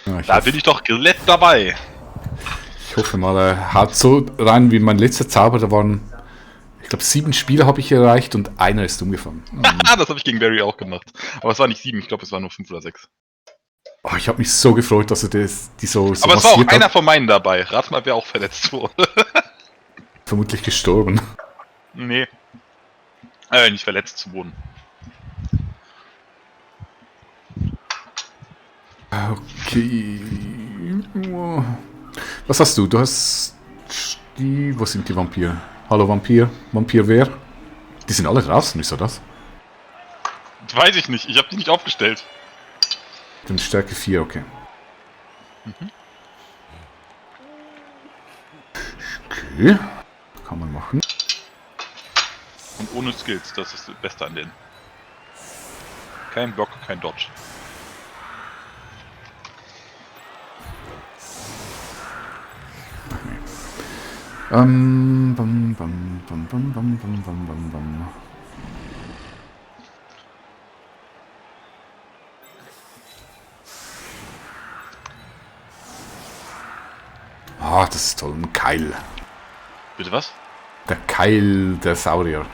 Ja, Da bin ich doch glatt dabei. ich hoffe mal, er haut so rein wie mein letzter Zauber. Da waren, ich glaube, 7 Spieler habe ich erreicht und einer ist umgefallen. Das habe ich gegen Barry auch gemacht. Aber es war nicht 7, ich glaube, es waren nur 5 oder 6. Oh, ich habe mich so gefreut, dass er die so Aber es war auch massiert einer hat. von meinen dabei. Rat mal, wer auch verletzt wurde. Vermutlich gestorben. Nee. Nicht verletzt zu Boden. Okay. Was hast du? Du hast die... Wo sind die Vampire? Hallo Vampir? Vampir wer? Die sind alle draußen, wieso das? Weiß ich nicht, ich habe die nicht aufgestellt. Dann Stärke 4, okay. Okay. Kann man machen. Und ohne Skills, das ist das Beste an denen. Kein Block, kein Dodge. Bam, bam, bam, bam, bam, bam, bam, bam, bam. Ah, das ist toll. Ein Keil. Bitte was? Der Keil der Saurier.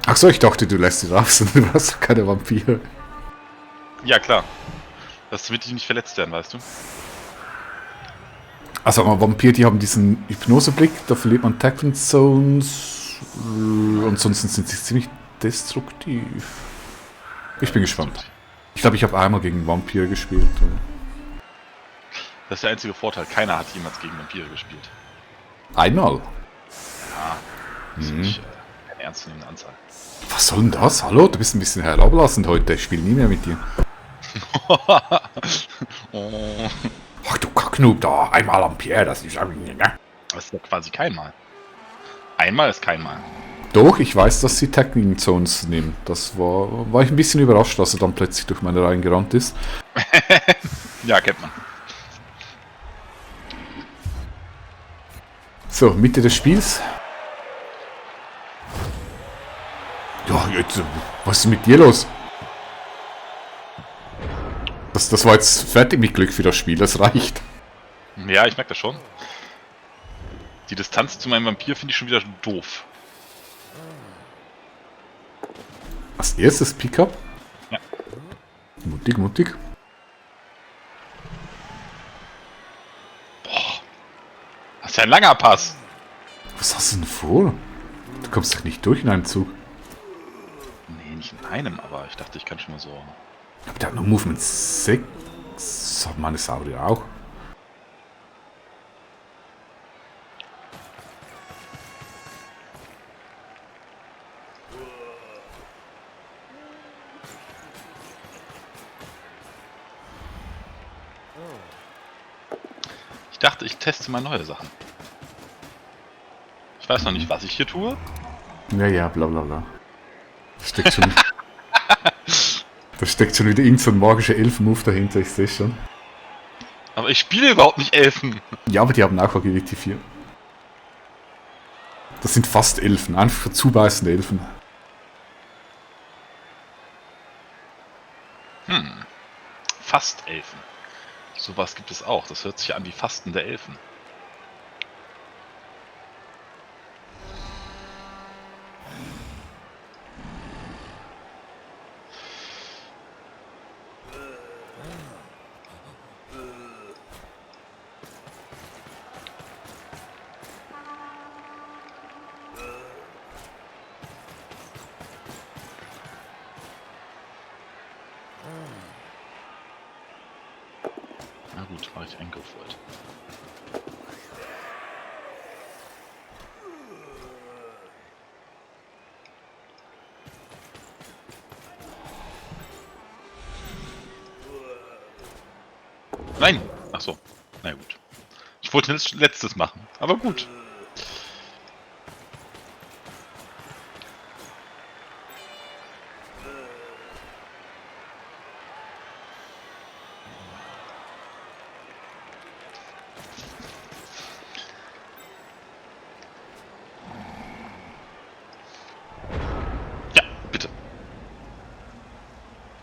Ach so, ich dachte, du lässt sie raus und du hast keine Vampire. Ja, klar. Das wird dich nicht verletzt werden, weißt du? Also aber Vampir, die haben diesen Hypnoseblick, da verliert man Tackling Zones. Ansonsten sind sie ziemlich destruktiv. Ich bin gespannt. Ich glaube, ich habe einmal gegen Vampir gespielt. Das ist der einzige Vorteil. Keiner hat jemals gegen Vampire gespielt. Einmal? Das ist nicht eine ernstzunehmende Anzahl. Was soll denn das? Hallo, du bist ein bisschen herablassend heute. Ich spiele nie mehr mit dir. Oh. Ach du Kacknoob, da einmal Vampir, das ist... Das ist ja quasi kein Mal. Einmal ist kein Mal. Doch, ich weiß, dass sie Tackling Zones nehmen. Das war ich ein bisschen überrascht, dass er dann plötzlich durch meine Reihen gerannt ist. Ja, kennt man. So, Mitte des Spiels. Ja, jetzt, was ist mit dir los? Das war jetzt fertig mit Glück für das Spiel, das reicht. Ja, ich merke das schon. Die Distanz zu meinem Vampir finde ich schon wieder doof. Als erstes Pickup. Ja. Mutig, mutig. Das ist ja ein langer Pass. Was hast du denn vor? Du kommst doch nicht durch in einem Zug. Nee, nicht in einem, aber ich dachte, ich kann schon mal so... Aber der hat nur Movement 6. Hat meine Saurier auch. Ich dachte, ich teste mal neue Sachen. Ich weiß noch nicht, was ich hier tue. Ja, bla bla bla. Da steckt schon wieder irgend so ein magischer Elfen-Move dahinter, ich sehe schon. Aber ich spiele überhaupt nicht Elfen. Ja, aber die haben auch Agility 4. Das sind fast Elfen, einfach zubeißende Elfen. Fast Elfen. Sowas gibt es auch. Das hört sich an wie Fasten der Elfen. Na gut, mache ich Angriffswort. Nein! Ach so. Na gut. Ich wollte das letztes machen, aber gut.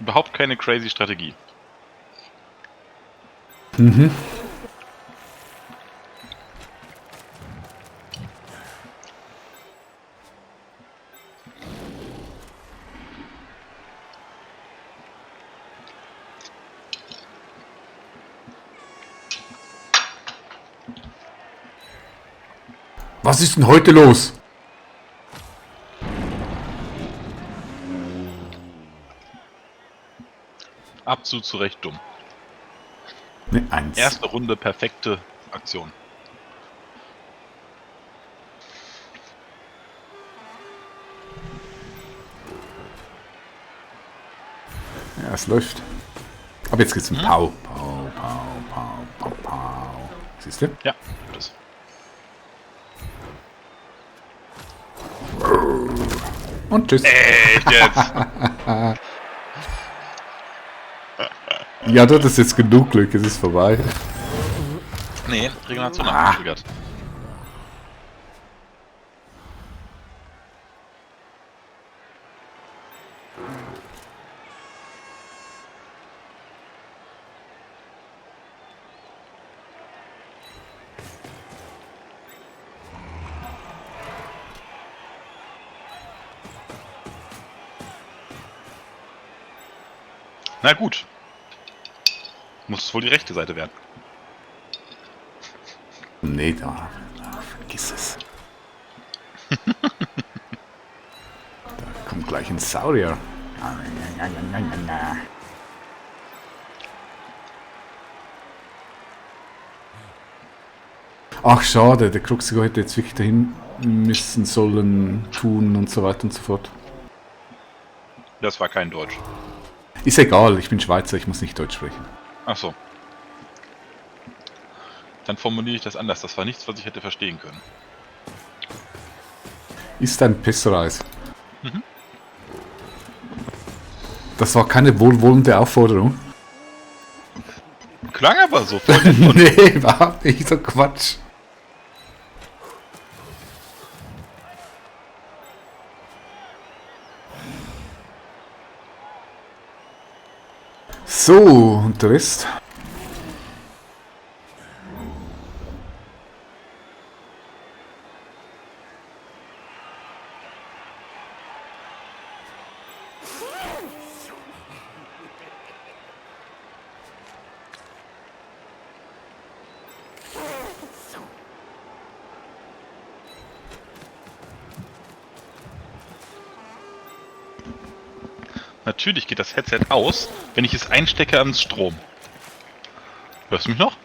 Überhaupt keine crazy Strategie. Mhm. Was ist denn heute los? Absolut zu Recht dumm. Ne, 1. Erste Runde, perfekte Aktion. Ja, es läuft. Aber jetzt geht's zum Pau. Pau, Pau, Pau, Pau, Pau. Siehst du? Ja, das. Und tschüss. Echt jetzt? Ja, das ist jetzt genug Glück, es ist vorbei. Nee, Regeneration abgetriggert. Na gut. Muss es wohl die rechte Seite werden. Nee, da. Vergiss es. Da kommt gleich ein Saurier. Ach, schade, der Kruxigo hätte jetzt wirklich dahin müssen, sollen, tun und so weiter und so fort. Das war kein Deutsch. Ist egal, ich bin Schweizer, ich muss nicht Deutsch sprechen. Ach so. Dann formuliere ich das anders. Das war nichts, was ich hätte verstehen können. Ist ein Pessereis. Das war keine wohlwollende Aufforderung. Klang aber so voll nett. Nee, überhaupt nicht, so Quatsch. So, und der Rest? Natürlich geht das Headset aus, wenn ich es einstecke ans Strom. Hörst du mich noch?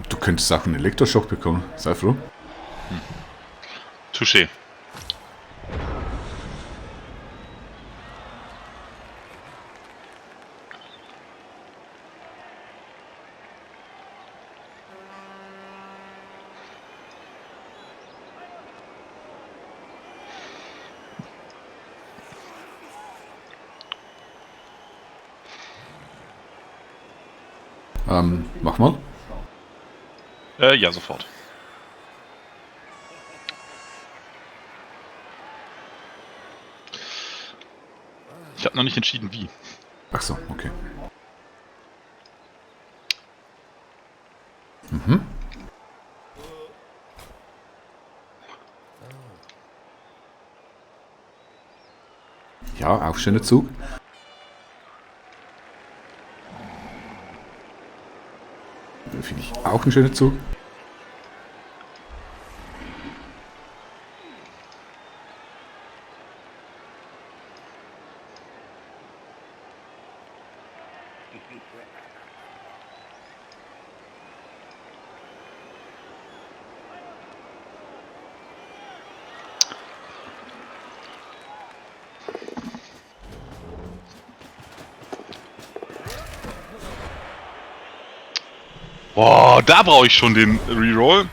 Du könntest auch einen Elektroschock bekommen, sei froh. Touché. Mach mal. Ja, sofort. Ich habe noch nicht entschieden, wie. Ach so, okay. Mhm. Ja, auch schöner Zug. Finde ich auch ein schöner Zug. Boah, da brauche ich schon den Reroll.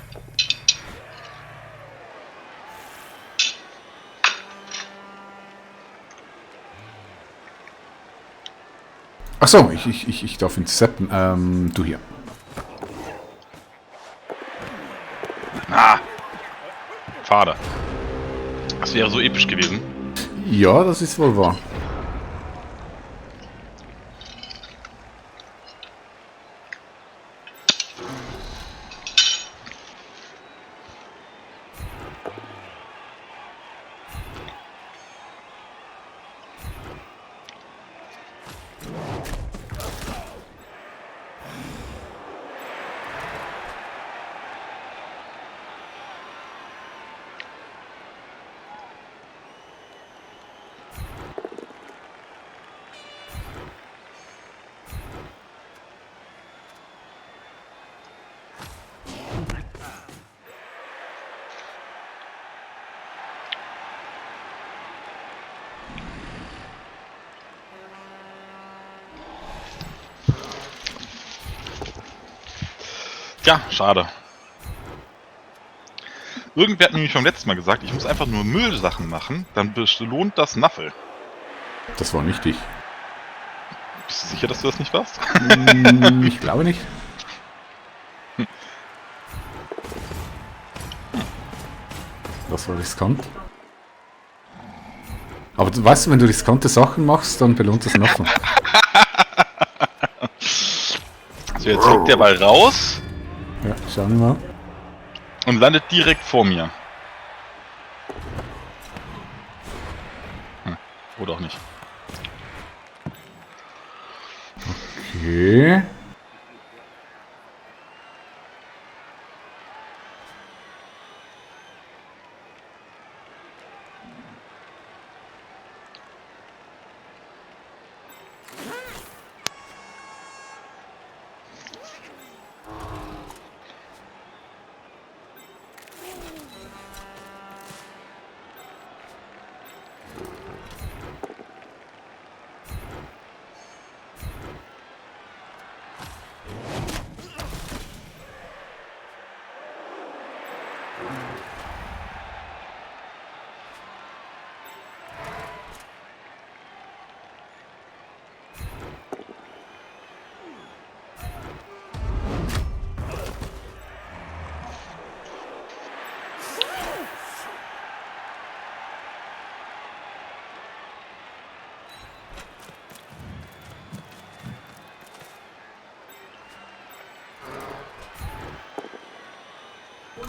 Ach so, ich darf intercepten. Du hier. Ah! Schade. Das wäre so episch gewesen. Ja, das ist wohl wahr. Tja, schade. Irgendwer hat nämlich beim letzten Mal gesagt, ich muss einfach nur Müllsachen machen, dann belohnt das Naffel. Das war nicht ich. Bist du sicher, dass du das nicht warst? Ich glaube nicht. Das war riskant. Aber du weißt, wenn du riskante Sachen machst, dann belohnt das Naffel. So, jetzt fliegt der Ball raus Ja, schauen wir mal. und landet direkt vor mir. Oder auch nicht. Okay.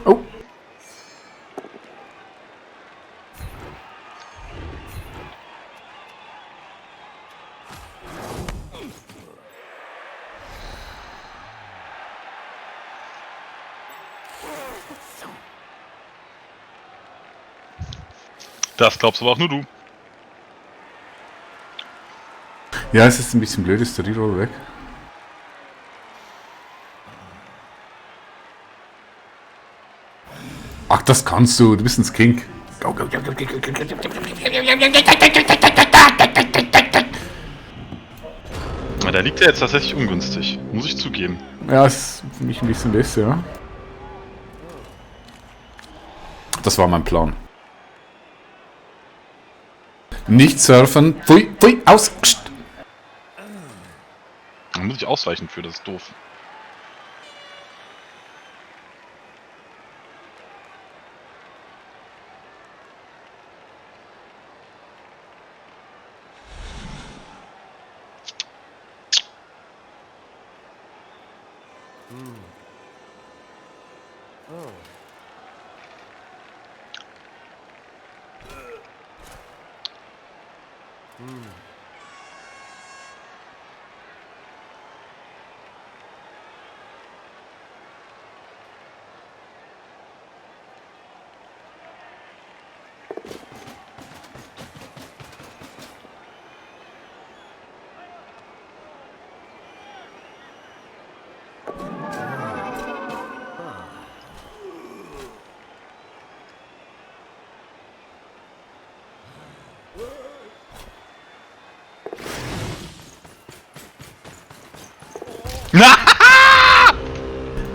Oh. Das glaubst aber auch nur du. Ja, es ist ein bisschen blöd, ist der Reroll weg. Ach, das kannst du. Du bist ein Skink. Go, go, go, go, go, go, go, go, go. Na, da liegt er jetzt tatsächlich ungünstig. Muss ich zugeben. Ja, ist für mich ein bisschen besser, ja. Das war mein Plan. Nicht surfen. Pfui, pfui, aus. Psst. Da muss ich ausweichen für, das ist doof.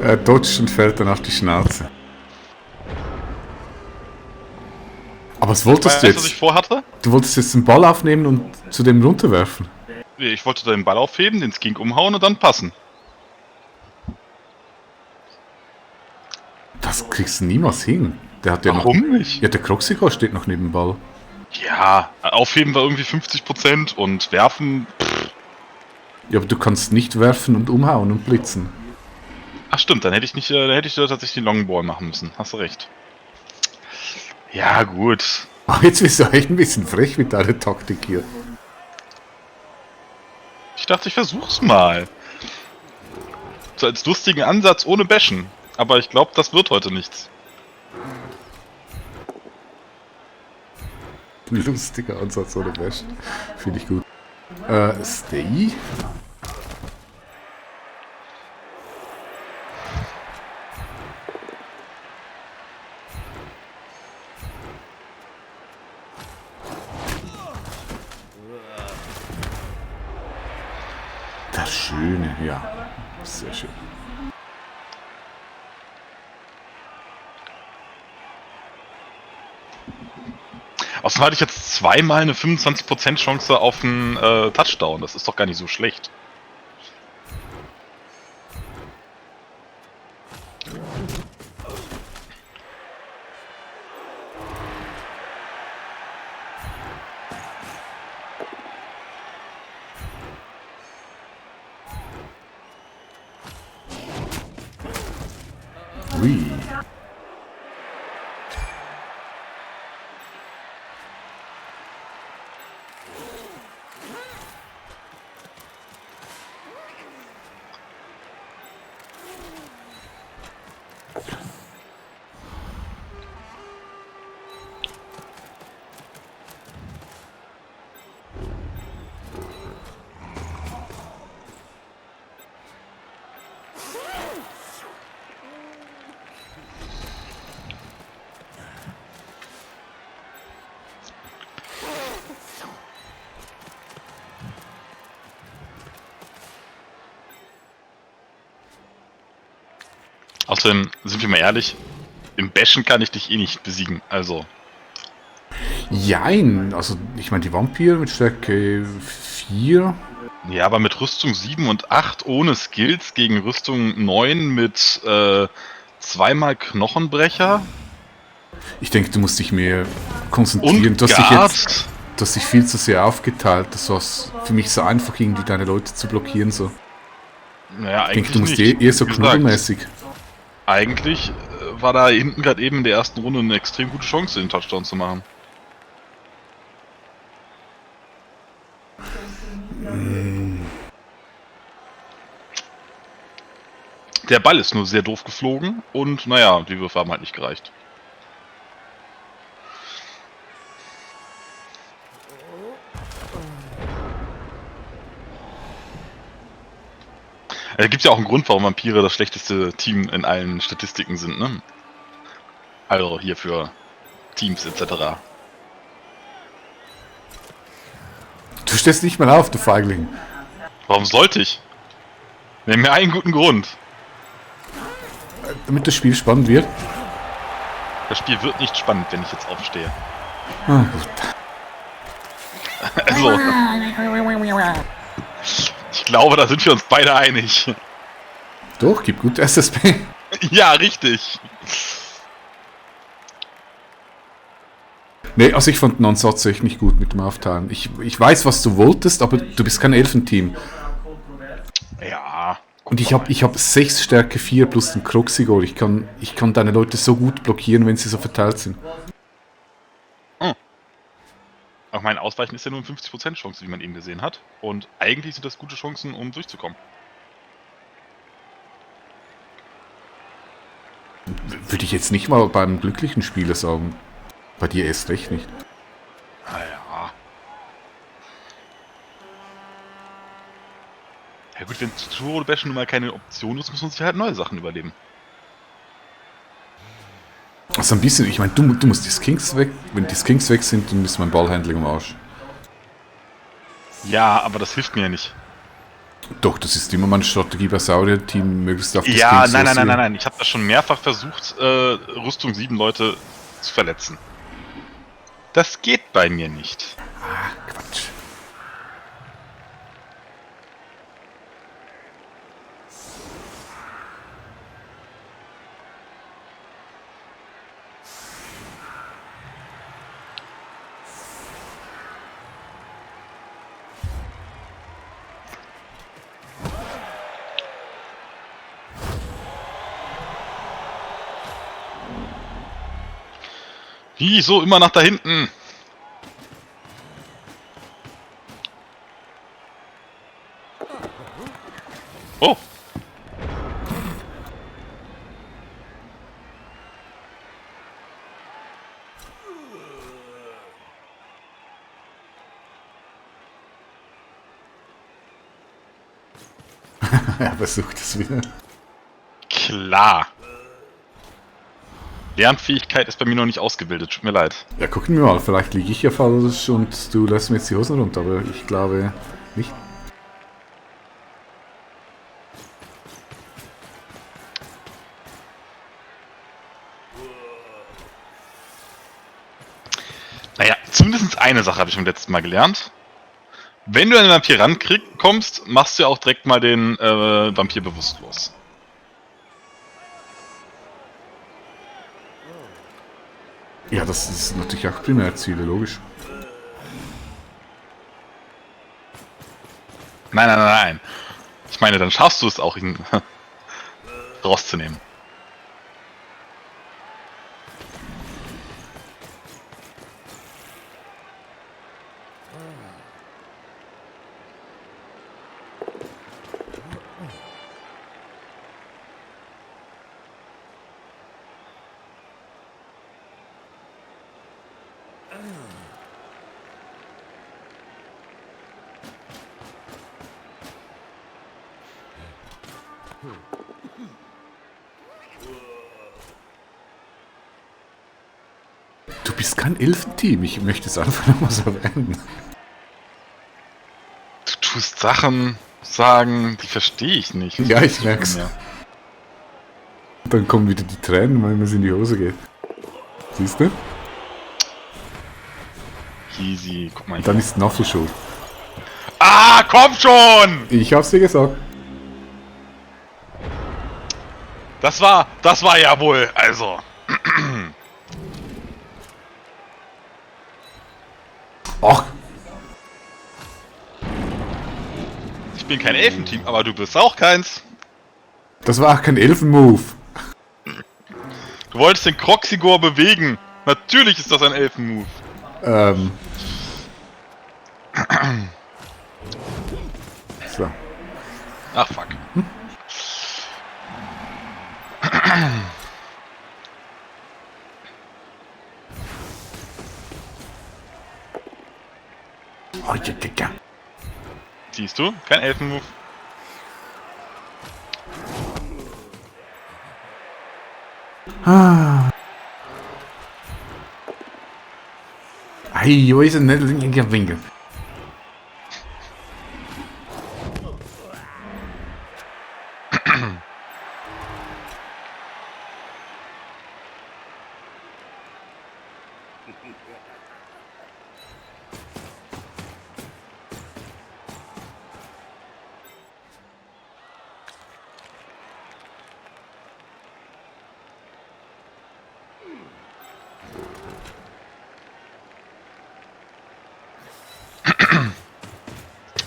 Er dodgt und fällt dann auf die Schnauze. Aber was wolltest du Weißt du, was ich jetzt? vorhatte? Du wolltest jetzt den Ball aufnehmen und zu dem runterwerfen. Ich wollte den Ball aufheben, den Skink umhauen und dann passen. Das kriegst du niemals hin. Der hat ja Warum noch. nicht? Ja, der Croxico steht noch neben dem Ball. Ja, aufheben war irgendwie 50% und werfen. Ja, aber du kannst nicht werfen und umhauen und blitzen. Ach stimmt, dann hätte ich nicht, dann hätte ich tatsächlich den Longball machen müssen. Hast du recht. Ja, gut. Aber jetzt bist du echt ein bisschen frech mit deiner Taktik hier. Ich dachte, ich versuch's mal. So als lustigen Ansatz ohne Bashen. Aber ich glaube, das wird heute nichts. Lustiger Ansatz oder Bash. Finde ich gut. Stay. Das Schöne, ja. Sehr schön. Außerdem hatte ich jetzt zweimal eine 25% Chance auf einen Touchdown. Das ist doch gar nicht so schlecht. Ui. Außerdem, sind wir mal ehrlich, im Bashen kann ich dich eh nicht besiegen. Also, Jein, also ich meine, die Vampire mit Stärke 4. ja, aber mit Rüstung 7 und 8 ohne Skills gegen Rüstung 9 mit zweimal Knochenbrecher Ich denke, du musst dich mehr konzentrieren. und Du Guard. hast dich viel zu sehr aufgeteilt. Das war für mich so einfach, irgendwie deine Leute zu blockieren. So. Naja, Ich denke, eigentlich du musst nicht. eher so Wie gesagt, knuddelmäßig. eigentlich war da hinten gerade eben in der ersten Runde eine extrem gute Chance, den Touchdown zu machen. Der Ball ist nur sehr doof geflogen und naja, die Würfe haben halt nicht gereicht. Es gibt ja auch einen Grund, warum Vampire das schlechteste Team in allen Statistiken sind, ne? Also hier für Teams etc. Du stehst nicht mal auf, du Feigling. Warum sollte ich? Nenn mir einen guten Grund. Damit das Spiel spannend wird. Das Spiel wird nicht spannend, wenn ich jetzt aufstehe. Ah, gut. Also, ich glaube, da sind wir uns beide einig. Doch, gib gut SSP. Ja, richtig. Nee, also ich fand den Ansatz echt nicht gut mit dem Aufteilen. Ich weiß, was du wolltest, aber du bist kein Elfenteam. Ja. Und ich hab 6 Stärke 4 plus den Croxigol. Ich kann deine Leute so gut blockieren, wenn sie so verteilt sind. Auch mein Ausweichen ist ja nur eine 50% Chance, wie man eben gesehen hat. Und eigentlich sind das gute Chancen, um durchzukommen. Würde ich jetzt nicht mal beim glücklichen Spieler sagen. Bei dir erst recht nicht. Naja. Ja gut, wenn Turbo Bashen nun mal keine Option ist, muss man sich halt neue Sachen überleben. Also ein bisschen, ich meine, du musst die Skinks weg. Wenn die Skinks weg sind, dann ist mein Ballhandling am Arsch. Ja, aber das hilft mir ja nicht. Doch, das ist immer meine Strategie bei Saurier-Team, möglichst auf die Ja, Skinks nein. losgehen. Ich habe das schon mehrfach versucht, Rüstung 7 Leute zu verletzen. Das geht bei mir nicht. Quatsch. Wieso immer nach da hinten? Oh. Er versucht es wieder. Klar. Lernfähigkeit ist bei mir noch nicht ausgebildet, tut mir leid. Ja, gucken wir mal, vielleicht liege ich ja falsch und du lässt mir jetzt die Hosen runter, aber ich glaube nicht. Naja, zumindest eine Sache habe ich beim letzten Mal gelernt. Wenn du an den Vampir rankommst, machst du ja auch direkt mal den Vampir bewusstlos. Ja, das ist natürlich auch Primärziele, logisch. Nein, nein, nein, nein. Ich meine, dann schaffst du es auch, ihn rauszunehmen. Du bist kein Elfenteam, ich möchte es einfach nochmal so erwähnen. Du tust Sachen sagen, die verstehe ich nicht. Ja, ich merk's. Dann kommen wieder die Tränen, weil es in die Hose geht. Siehst du? Easy, guck mal. Dann ist Nuffle schuld. Ah, komm schon! Ich hab's dir gesagt. Das war ja wohl, also. Ach, Ich bin kein Elfenteam, aber du bist auch keins. das war auch kein Elfenmove. Du wolltest den Croxigor bewegen. Natürlich ist das ein Elfenmove. So. Ach, fuck. Oh, ja. Siehst du? Kein Elfenmove. Ei, wo ist denn nicht Winkel?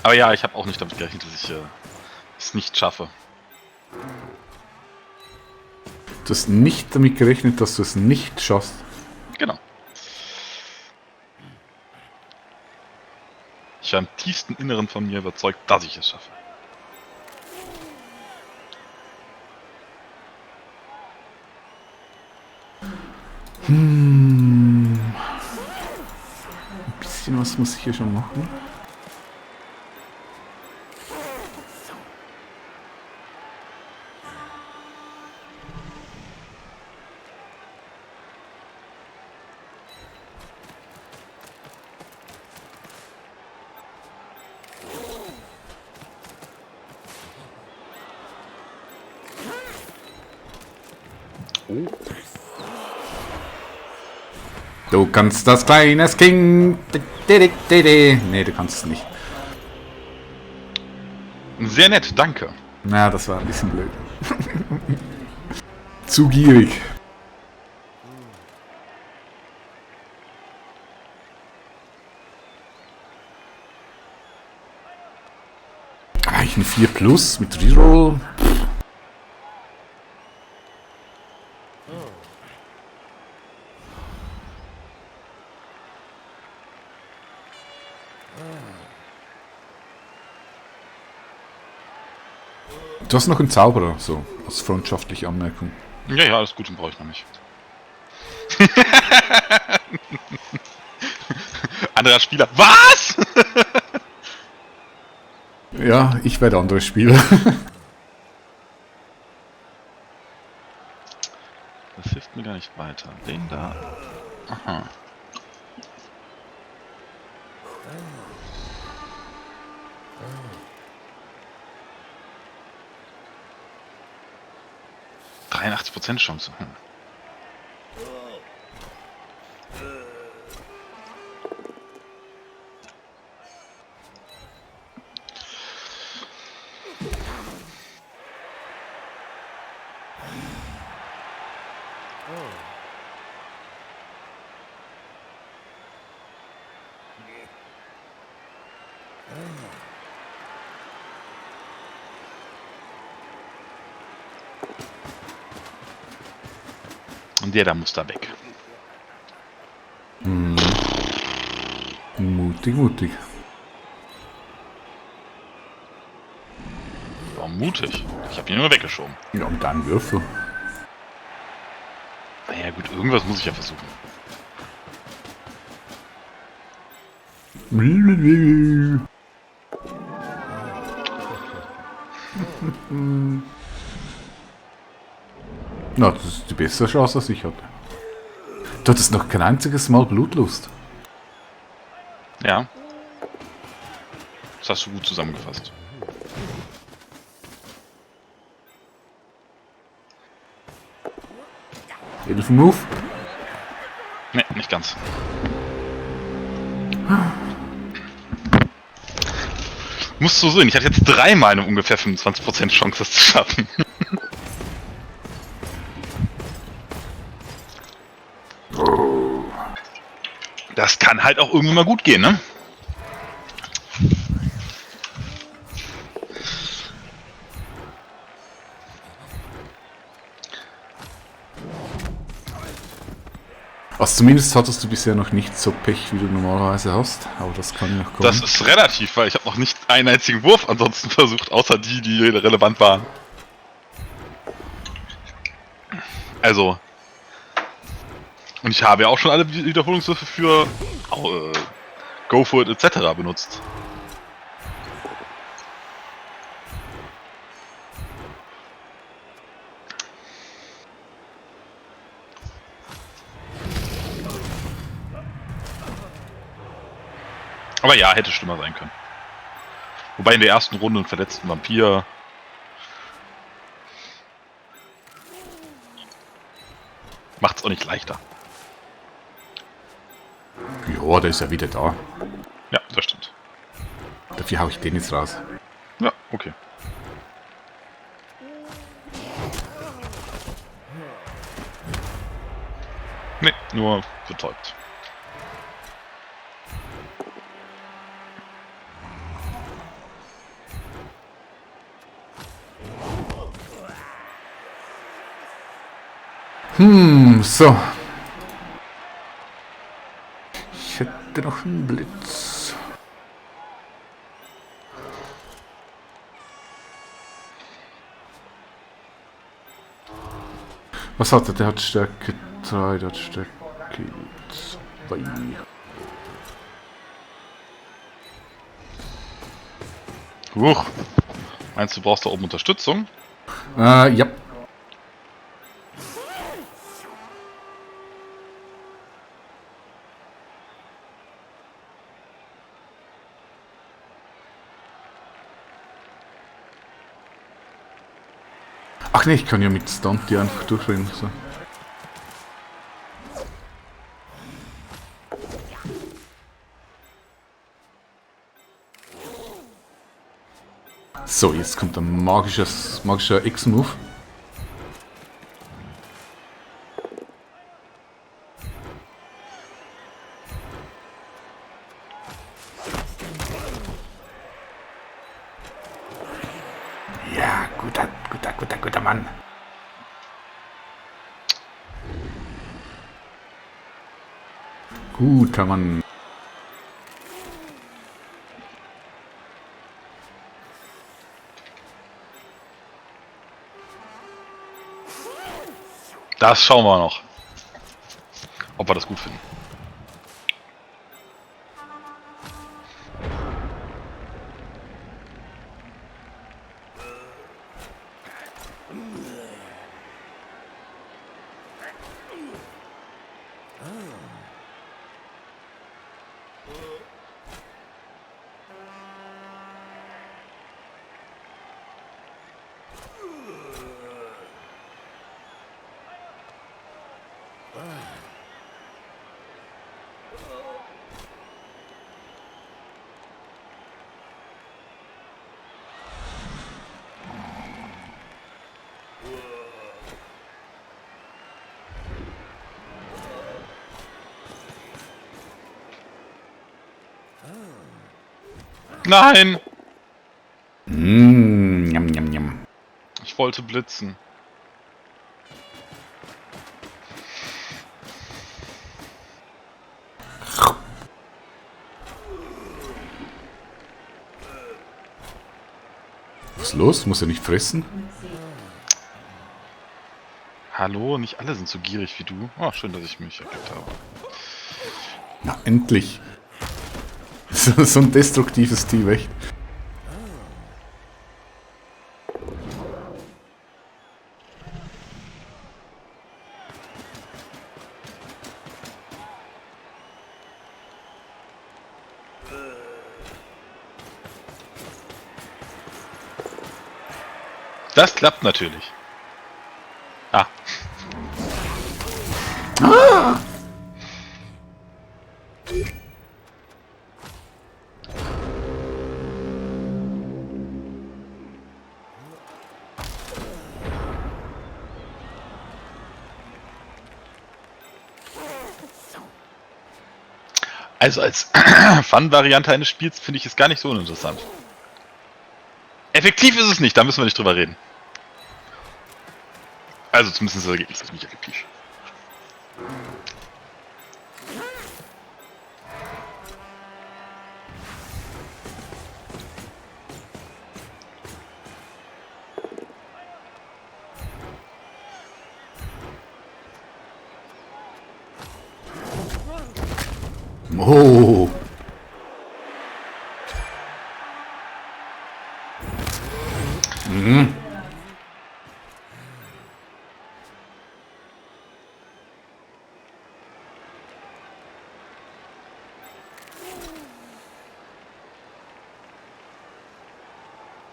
Aber ja, ich habe auch nicht damit gerechnet, dass ich es nicht schaffe. Du hast nicht damit gerechnet, dass du es nicht schaffst. Genau. Ich war im tiefsten Inneren von mir überzeugt, dass ich es schaffe. Ein bisschen was muss ich hier schon machen. Du kannst das kleine Kind. Nee, du kannst es nicht. Sehr nett, danke. Na, das war ein bisschen blöd. Zu gierig. Aber ich ein 4 Plus mit Reroll. Du hast noch einen Zauberer, so als freundschaftliche Anmerkung. Ja, ja, alles gut, den brauche ich noch nicht. Anderer Spieler. Was? Ja, ich werde andere Spieler. Das hilft mir gar nicht weiter. Den da. Aha. %Chance. Und der da muss da weg. Mutig, mutig. Warum mutig? Ich habe ihn nur weggeschoben. Ja, und dann Würfel. Naja gut, irgendwas muss ich ja versuchen. Na, das ist die bessere Chance, als ich hatte. Du hattest noch kein einziges Mal Blutlust. Ja. Das hast du gut zusammengefasst. Elfenmove. Ne, nicht ganz. Musst du sehen, ich hatte jetzt dreimal eine ungefähr 25% Chance, das zu schaffen. Das kann halt auch irgendwie mal gut gehen, ne? Also zumindest hattest du bisher noch nicht so Pech, wie du normalerweise hast. Aber das kann noch kommen. Das ist relativ, weil ich habe noch nicht einen einzigen Wurf ansonsten versucht, außer die relevant waren. Also. Und ich habe ja auch schon alle Wiederholungswürfe für Go for it etc. benutzt. Aber ja, hätte schlimmer sein können. Wobei in der ersten Runde einen verletzten Vampir... macht's auch nicht leichter. Ja, der ist ja wieder da. Ja, das stimmt. Dafür hau ich den jetzt raus. Ja, okay. Ne, nur betäubt. So. Ich hätte noch einen Blitz. Was hat er? Der hat Stärke 3, der hat Stärke 2. Huch. Meinst du, brauchst da oben Unterstützung? Ja. Ach ne, ich kann ja mit Stunt die einfach durchrennen. So. So, jetzt kommt ein magischer X-Move. Ja, guter Mann. Guter Mann. Das schauen wir noch. Ob wir das gut finden. Nein! Njam, njam, njam. Ich wollte blitzen. Was ist los? Muss er nicht fressen? Hallo, nicht alle sind so gierig wie du. Oh, schön, dass ich mich erklärt habe. Na, endlich. So ein destruktives Team, echt. Das klappt natürlich. Ah. Also als Fun-Variante eines Spiels finde ich es gar nicht so uninteressant. Effektiv ist es nicht, da müssen wir nicht drüber reden. Also zumindest das Ergebnis ist nicht effektiv. Oh. Mhm.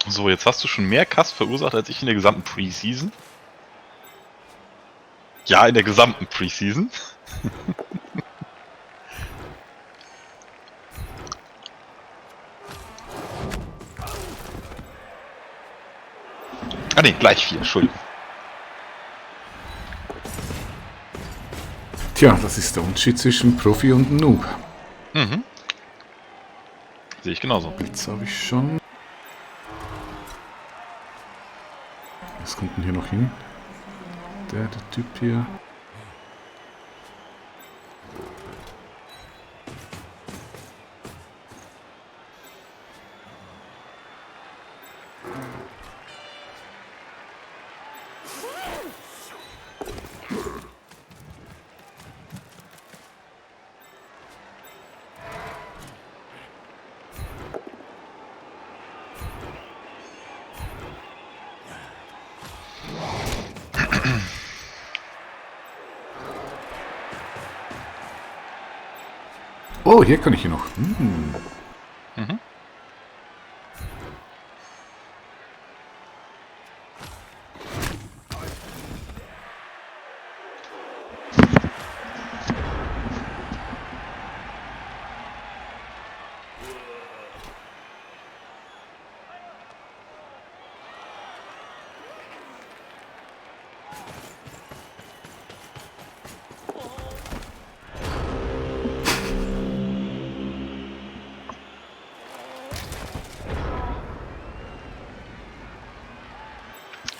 So, jetzt hast du schon mehr Kass verursacht als ich in der gesamten Preseason. Ja, in der gesamten Preseason. Ah ne, gleich 4, Entschuldigung. Tja, das ist der Unterschied zwischen Profi und Noob. Mhm. Sehe ich genauso. Jetzt habe ich schon. Was kommt denn hier noch hin? Der Typ hier. Oh, hier kann ich ihn noch. Hm. Mhm.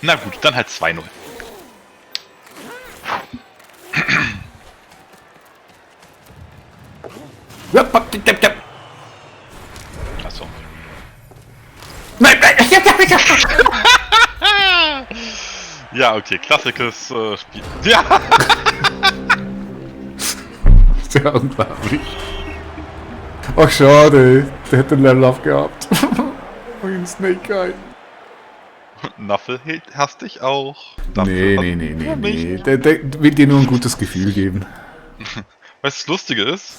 Na gut, dann halt 2-0. Achso. Ja, okay, klassisches Spiel. Ja! Sehr unglaublich. Ach, schade. Der hätte einen Level Up gehabt. Oh, ein Snake Eye. Nuffel hasst dich auch. Nee. Der will dir nur ein gutes Gefühl geben. Weißt du, das Lustige ist?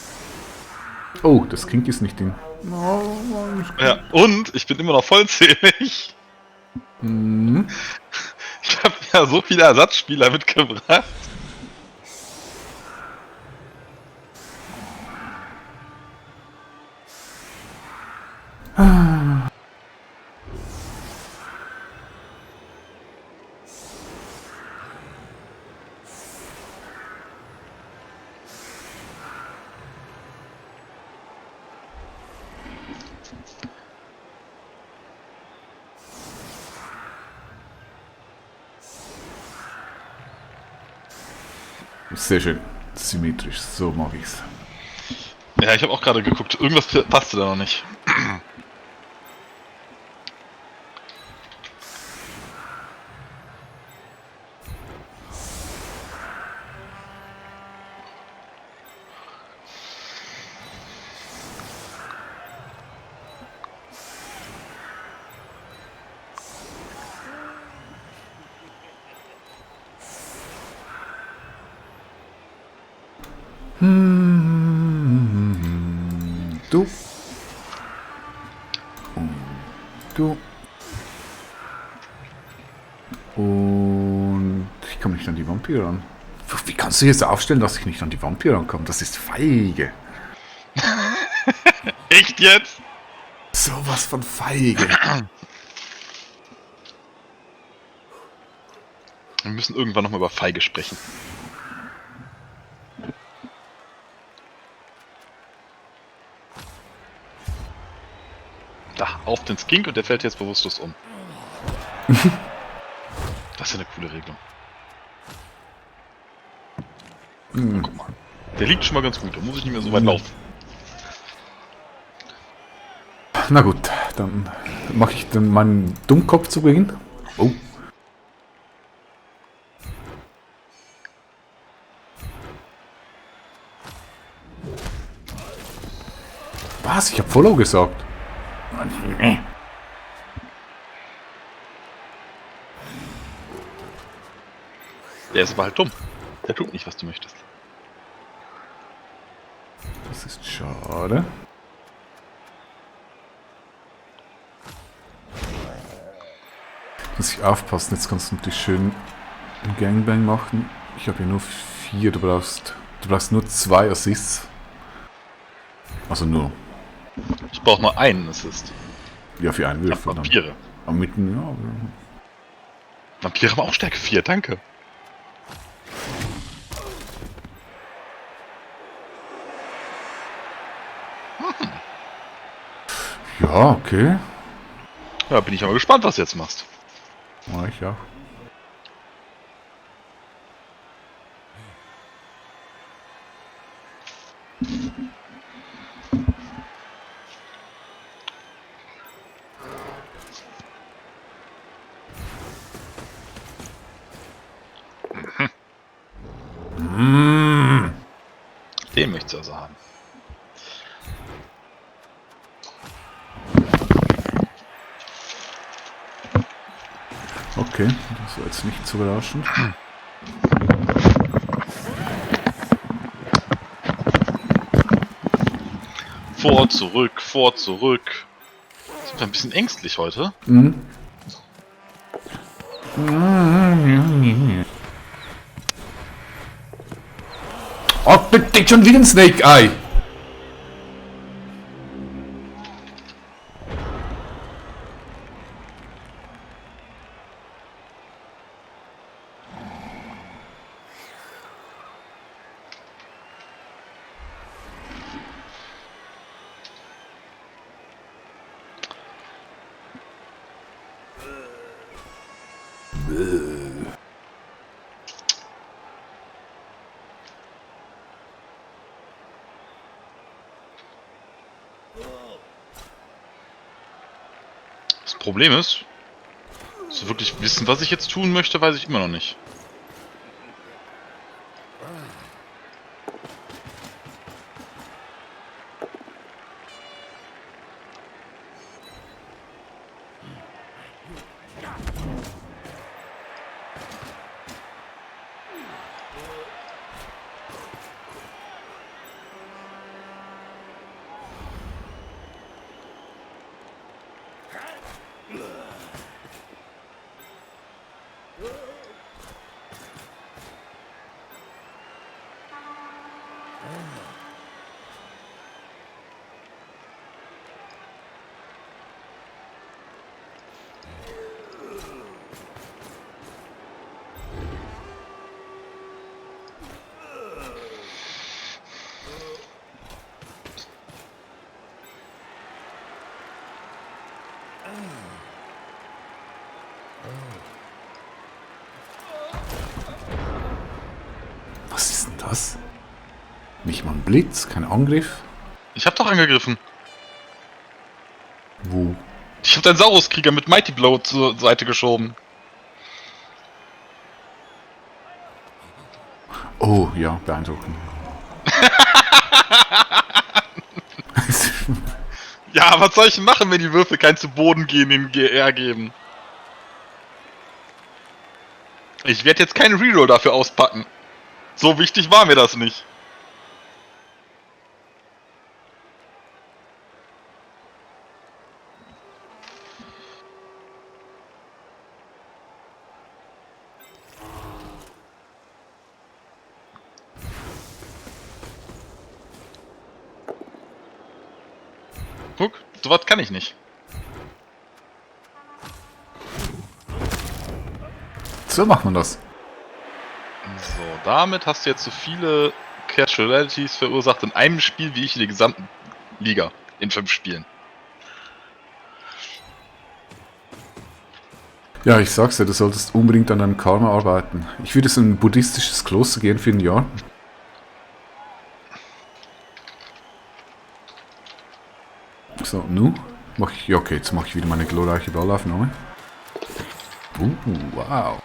Oh, das Kink ist nicht in. Ja, und ich bin immer noch vollzählig. Mhm. Ich habe ja so viele Ersatzspieler mitgebracht. Sehr schön. Symmetrisch, so mag ich's. Ja, ich habe auch gerade geguckt. Irgendwas passte da noch nicht. Du. Und du. Und ich komme nicht an die Vampire ran. Wie kannst du jetzt aufstellen, dass ich nicht an die Vampire rankomme? Das ist feige. Echt jetzt? Sowas von feige. Wir müssen irgendwann nochmal über Feige sprechen. Da, auf den Skink und der fällt jetzt bewusstlos um. Das ist ja eine coole Regelung. Oh, guck mal. Der liegt schon mal ganz gut, da muss ich nicht mehr so weit laufen. Na gut, dann mache ich dann meinen Dummkopf zu Beginn. Oh. Was? Ich habe Follow gesagt. Der ist aber halt dumm. Der tut nicht, was du möchtest. Das ist schade. Muss ich aufpassen, jetzt kannst du natürlich schön einen Gangbang machen. Ich habe ja nur 4, du brauchst nur 2 Assists. Also nur. Ich brauche nur einen Assist. Ja, für einen Würfel dann. Vampire. Am mitten, ja. Vampire haben auch Stärke 4, danke. Ja, okay. Ja, bin ich aber gespannt, was du jetzt machst. Ja, ich auch. Den möchtest du also haben. Okay, das war jetzt nicht so überraschend. Vor, zurück, vor, zurück. Sind wir ein bisschen ängstlich heute? Mhm. Oh, bitte schon wieder ein Snake Eye! Das Problem ist, so wirklich wissen, was ich jetzt tun möchte, weiß ich immer noch nicht. Was? Nicht mal ein Blitz, kein Angriff? Ich hab doch angegriffen. Wo? Ich hab deinen Saurus-Krieger mit Mighty Blow zur Seite geschoben. Oh, ja, beeindruckend. Ja, was soll ich machen, wenn die Würfel kein zu Boden gehen in GR geben? Ich werde jetzt keinen Reroll dafür auspacken. So wichtig war mir das nicht. Guck, sowas kann ich nicht. So macht man das. So, damit hast du jetzt so viele Casualties verursacht in einem Spiel, wie ich in der gesamten Liga. In 5 Spielen. Ja, ich sag's dir, du solltest unbedingt an deinem Karma arbeiten. Ich würde so ein buddhistisches Kloster gehen für ein Jahr. So, nu? Mach ich, ja, okay, jetzt mache ich wieder meine glorreiche Ballaufnahme. Wow.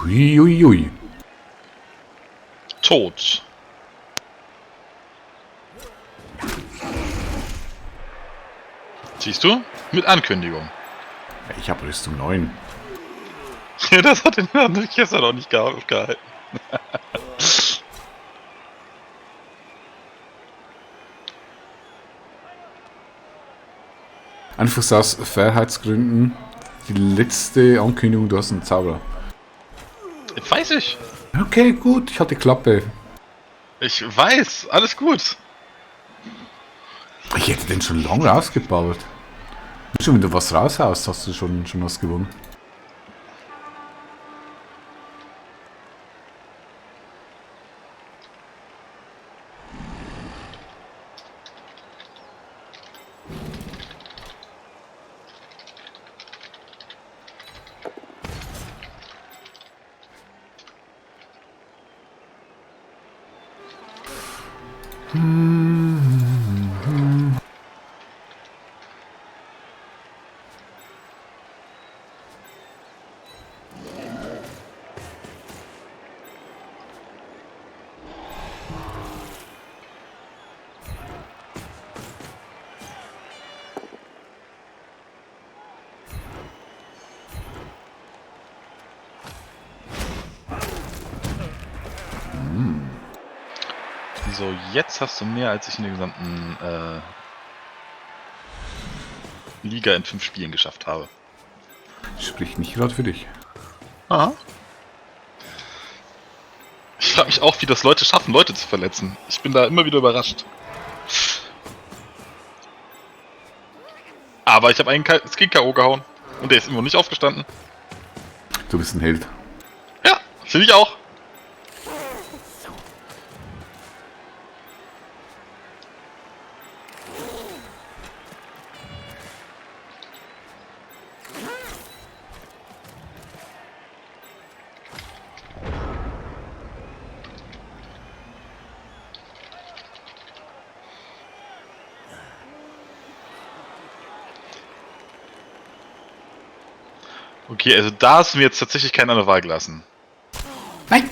Hui, hui, hui. Tot. Siehst du? Mit Ankündigung. Ich habe Rüstung 9. Ja, das hat den gestern noch nicht gehalten. Einfach so aus Fairheitsgründen. Die letzte Ankündigung, du hast einen Zauberer. Weiß ich. Okay, gut, ich hatte Klappe. Ich weiß. Alles gut. Ich hätte den schon lange rausgeballert. Schon, wenn du was raushaust, hast du schon was gewonnen. So, jetzt hast du mehr, als ich in der gesamten Liga in 5 Spielen geschafft habe. Spricht nicht gerade für dich. Aha. Ich frage mich auch, wie das Leute schaffen, Leute zu verletzen. Ich bin da immer wieder überrascht. Aber ich habe einen Skin K.O. gehauen. Und der ist immer noch nicht aufgestanden. Du bist ein Held. Ja, finde ich auch. Okay, also da hast du mir jetzt tatsächlich keine andere Wahl gelassen. Nein!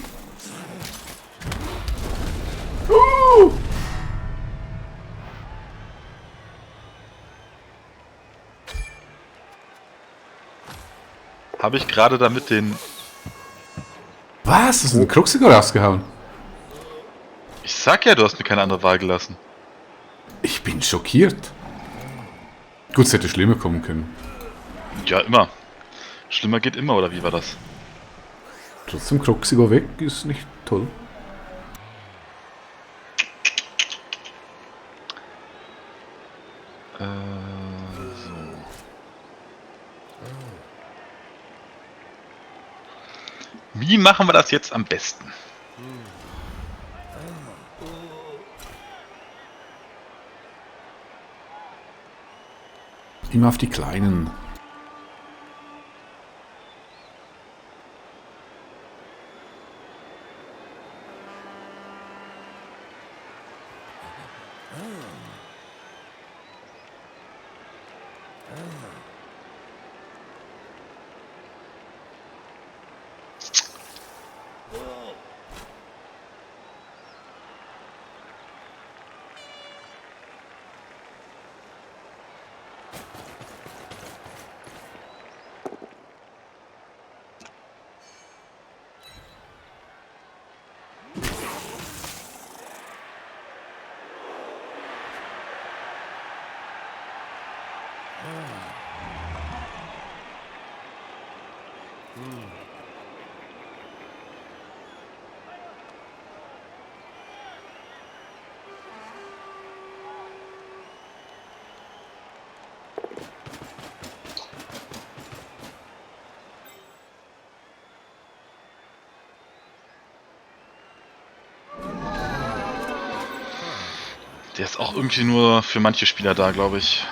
Habe ich gerade damit den... Was? Hast du den Kruxiger rausgehauen? Ich sag ja, du hast mir keine andere Wahl gelassen. Ich bin schockiert. Gut, es hätte schlimmer kommen können. Ja, immer. Schlimmer geht immer, oder wie war das? Trotzdem Kruxiger weg ist nicht toll. So. Wie machen wir das jetzt am besten? Immer auf die Kleinen. Der ist auch irgendwie nur für manche Spieler da, glaube ich.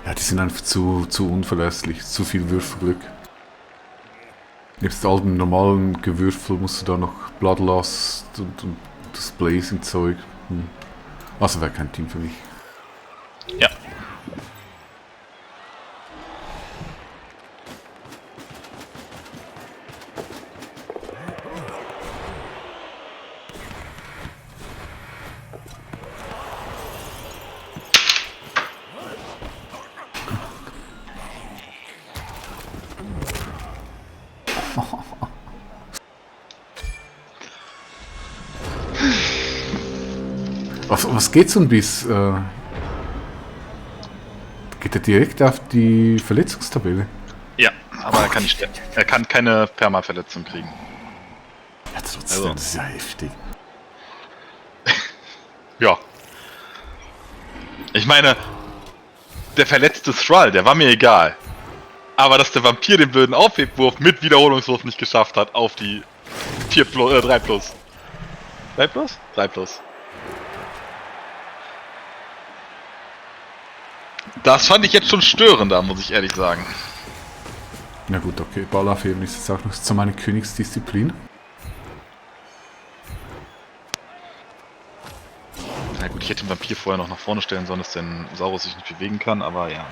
Ja, die sind einfach zu unverlässlich. Zu viel Würfelglück. Nebst all dem normalen Gewürfel musst du da noch Bloodlust und das Blazing-Zeug. Also wäre kein Team für mich. Ja. Was geht so ein Biss? Geht er direkt auf die Verletzungstabelle? Ja, aber er kann keine Perma-Verletzung kriegen. Ja, trotzdem, Also. das ist ja heftig. Ja. Ich meine, der verletzte Thrall, der war mir egal. Aber dass der Vampir den blöden Aufhebwurf mit Wiederholungswurf nicht geschafft hat auf die 3 plus. 3 plus? 3 plus. Das fand ich jetzt schon störender, muss ich ehrlich sagen. Na gut, okay, Ball aufheben ist jetzt auch noch so meine Königsdisziplin. Na gut, ich hätte den Vampir vorher noch nach vorne stellen sollen, dass der Saurus sich nicht bewegen kann, aber ja.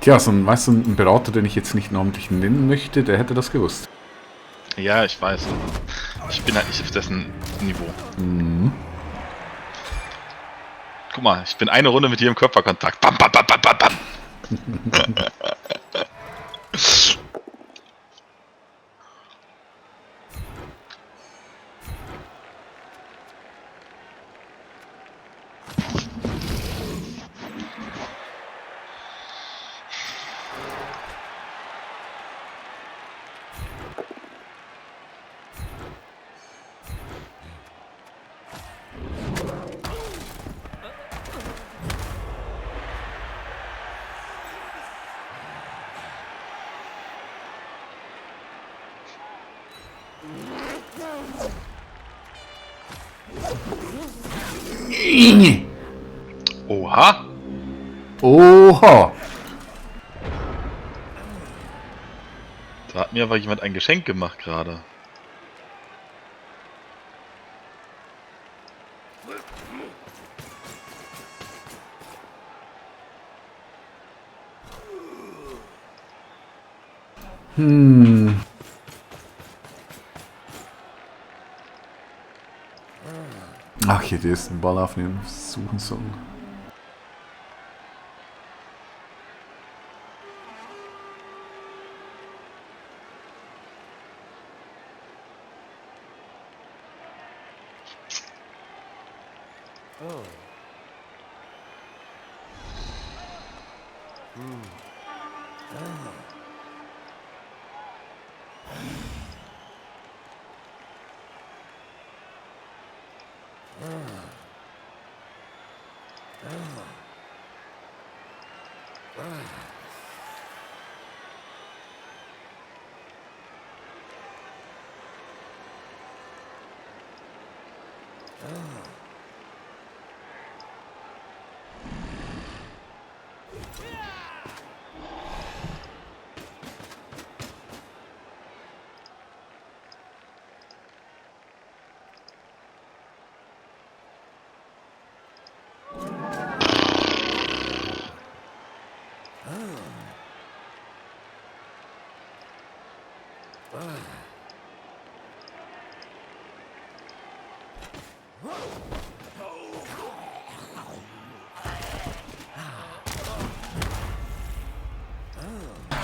Tja, so ein, weißt du, ein Berater, den ich jetzt nicht namentlich nennen möchte, der hätte das gewusst. Ja, ich weiß, aber ich bin halt nicht auf dessen Niveau. Mhm. Guck mal, ich bin eine Runde mit dir im Körperkontakt. Bam, bam, bam, bam, bam, bam. Oha! Oha! Mir war jemand ein Geschenk gemacht gerade. Ach, ich hätte erst den Ball aufnehmen suchen sollen.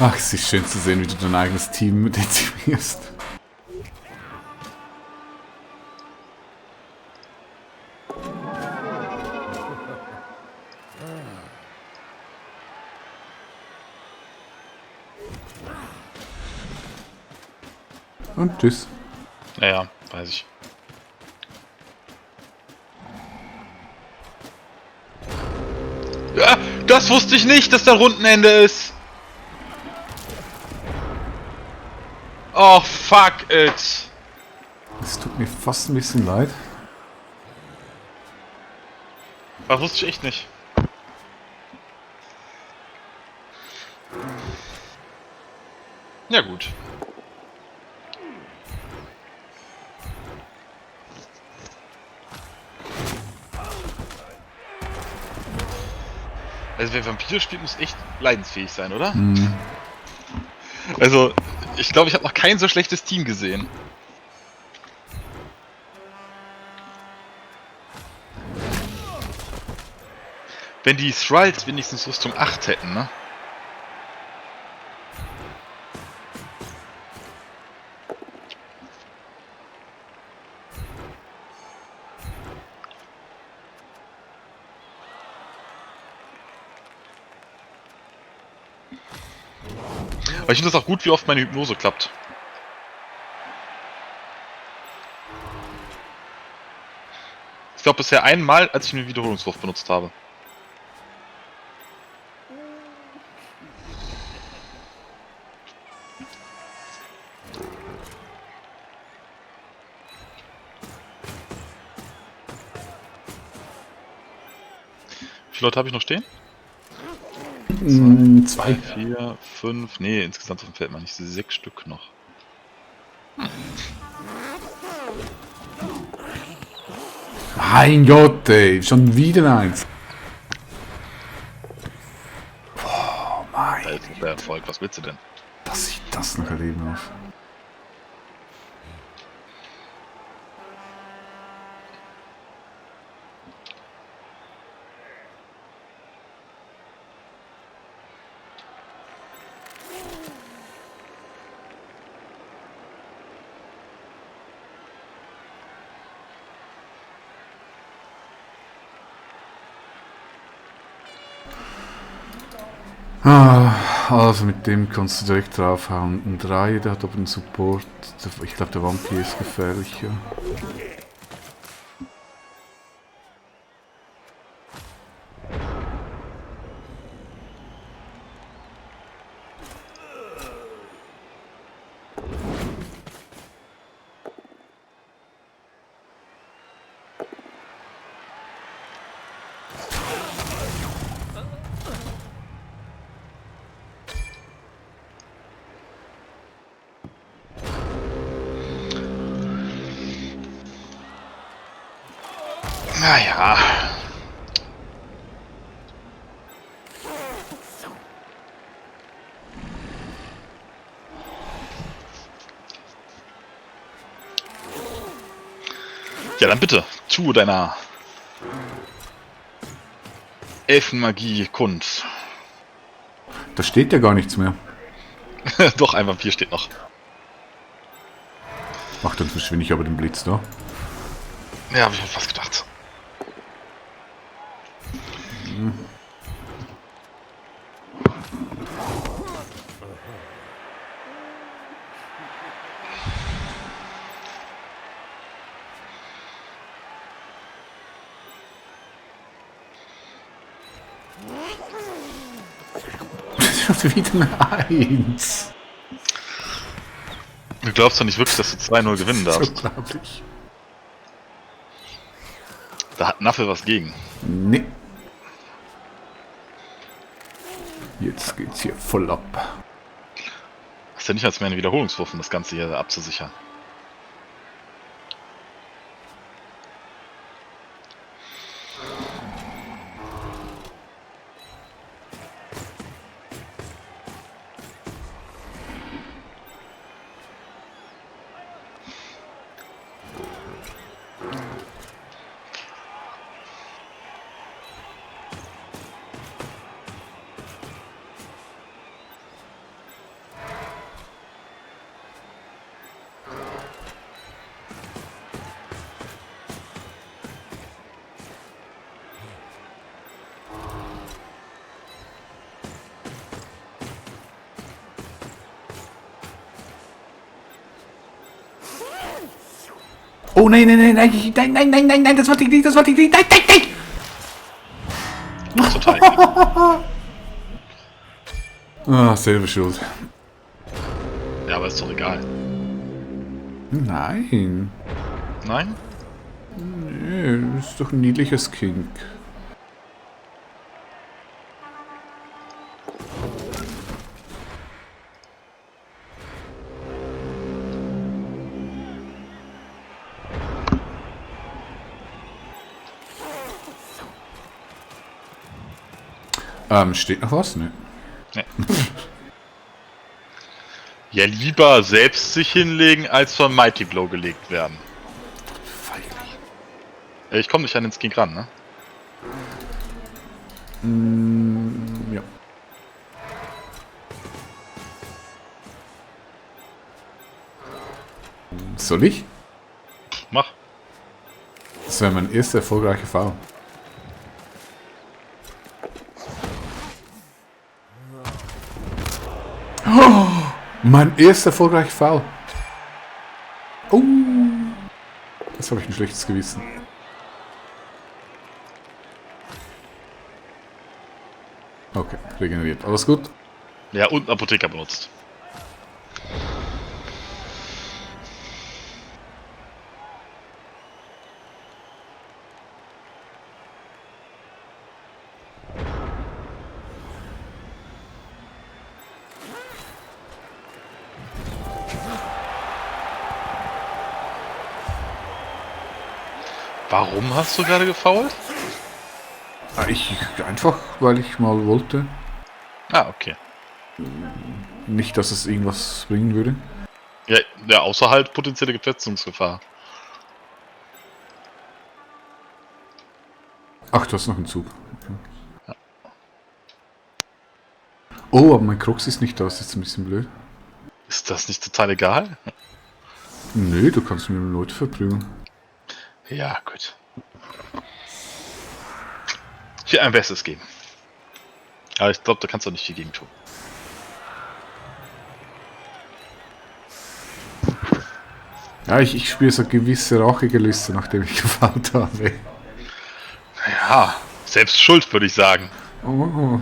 Ach, es ist schön zu sehen, wie du dein eigenes Team dezimierst. Und tschüss. Naja, weiß ich. Ja, das wusste ich nicht, dass da Rundenende ist. Oh, fuck it. Es tut mir fast ein bisschen leid. Das wusste ich echt nicht. Ja gut. Also wer Vampire spielt, muss echt leidensfähig sein, oder? Mhm. Also, ich glaube, ich habe noch kein so schlechtes Team gesehen. Wenn die Thralls wenigstens Rüstung 8 hätten, ne? Aber ich finde das auch gut, wie oft meine Hypnose klappt. Ich glaube bisher einmal, als ich einen Wiederholungswurf benutzt habe. Wie viele Leute habe ich noch stehen? 2. 4, 5, nee, insgesamt auf dem Feld meine ich 6 Stück noch. Mein Gott, ey, schon wieder eins. Boah, mein. Da ist der Erfolg, was willst du denn? Dass ich das noch erleben muss. Also mit dem kannst du direkt draufhauen. Ein 3, der hat aber einen Support. Ich glaube, der Vampir ist gefährlicher. Naja. Ja, dann bitte, tu deiner Elfenmagie kund. Da steht ja gar nichts mehr. Doch, ein Vampir steht noch. Ach, dann verschwinde ich aber den Blitz da. Ja, habe ich mir fast gedacht. Das ist wieder eine 1. Du glaubst doch nicht wirklich, dass du 2-0 gewinnen Das ist darfst. unglaublich. Da hat Naffel was gegen. Nee. Jetzt geht's hier voll ab. Hast ja nicht als mehr einen Wiederholungswurf, um das Ganze hier abzusichern. Oh nein, nein, nein, nein, nein, nein, nein, nein, nein, das wollte ich nicht, das wollte ich nicht, nein, nein, nein! Total. Ah, selbe Schuld. Ja, aber ist doch egal. Nein. Nein? Nee, das ist doch ein niedliches Kind. Steht noch was? Ne. Nee. Ja, lieber selbst sich hinlegen, als von Mighty Blow gelegt werden. Feigling. Ich komme nicht an den Skink ran, ne? Ja. Soll ich? Mach. Das wäre mein erster erfolgreicher Foul. Oh, mein erster erfolgreicher Foul. Oh. Das habe ich ein schlechtes Gewissen. Okay, regeneriert. Alles gut? Ja, und einen Apotheker benutzt. Warum hast du gerade gefoult? Einfach, weil ich mal wollte. Ah, okay. Nicht, dass es irgendwas bringen würde. Ja, ja, außer halt potenzielle Verletzungsgefahr. Ach, du hast noch einen Zug. Okay. Oh, aber mein Krux ist nicht da. Das ist jetzt ein bisschen blöd. Ist das nicht total egal? Nö, du kannst mir Leute verprügeln. Ja, gut. Ich will ein Bestes geben. Aber ich glaube, da kannst du nicht viel gegen tun. Ja, ich spüre so gewisse Rachegelüste, nachdem ich gefault habe. Ja, selbst schuld, würde ich sagen. Oh.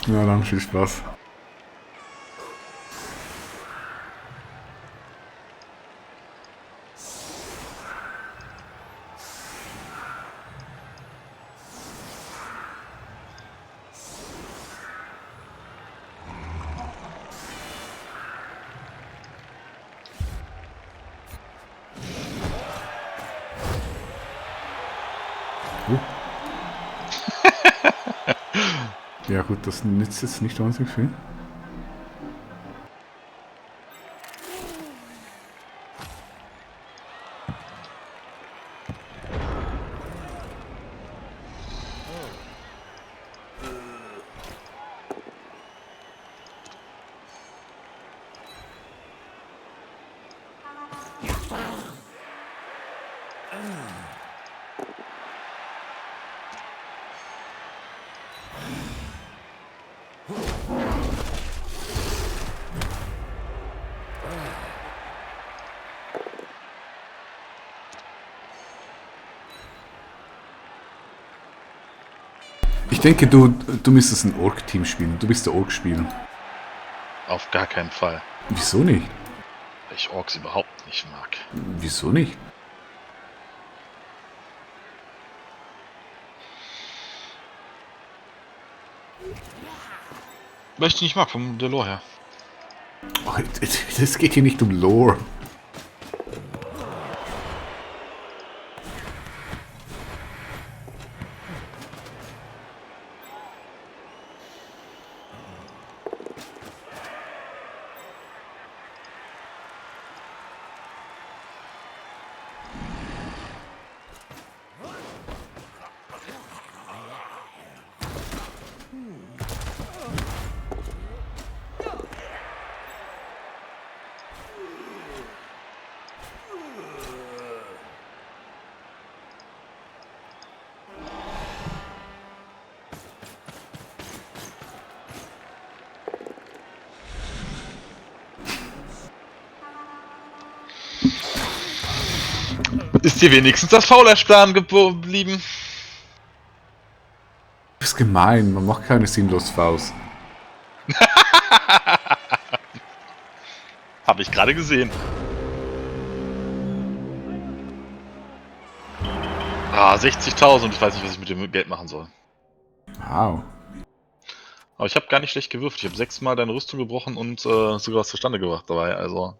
Ja, dann viel Spaß. Ja gut, das nützt jetzt nicht wahnsinnig viel. Ich denke, du müsstest ein Ork-Team spielen. Du bist der Ork-Spieler. Auf gar keinen Fall. Wieso nicht? Weil ich Orks überhaupt nicht mag. Wieso nicht? Weil ich die nicht mag, vom Delore her. Oh, es geht hier nicht um Lore. Ist dir wenigstens das Faulhersplan geblieben? Das ist gemein, man macht keine sinnlos Faust. Habe ich gerade gesehen. Ah, 60.000. Ich weiß nicht, was ich mit dem Geld machen soll. Wow. Aber ich habe gar nicht schlecht gewürfelt. Ich habe 6-mal deine Rüstung gebrochen und sogar was zustande gebracht dabei. Also.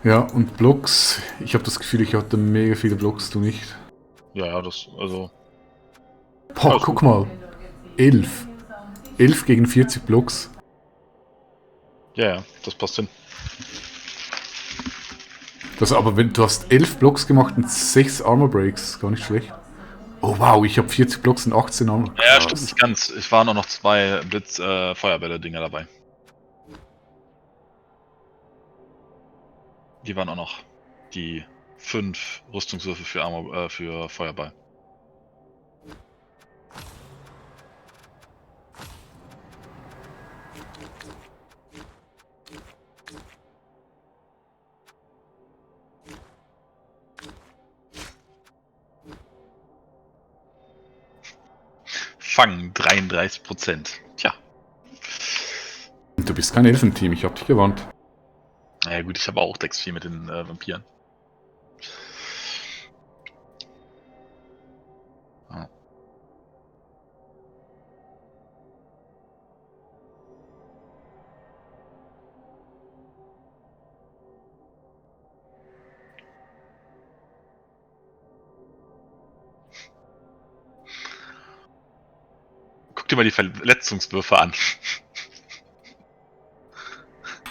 Ja, und Blocks. Ich habe das Gefühl, ich hatte mega viele Blocks, du nicht. Ja, das, also. Boah, Alles guck gut. mal. 11. 11 gegen 40 Blocks. Ja, das passt hin. Das aber, wenn du hast 11 Blocks gemacht und 6 Armor Breaks, gar nicht schlecht. Oh wow, ich habe 40 Blocks und 18 Armor. Ja, stimmt nicht ganz. Ich waren auch noch 2 Blitz-Feuerbälle-Dinger dabei. Die waren auch noch die 5 Rüstungswürfe für für Feuerball. Fangen 33%. Tja. Du bist kein Elfenteam, ich hab dich gewarnt. Naja gut, ich habe auch Dex 4 mit den Vampiren. Ja. Guck dir mal die Verletzungswürfe an.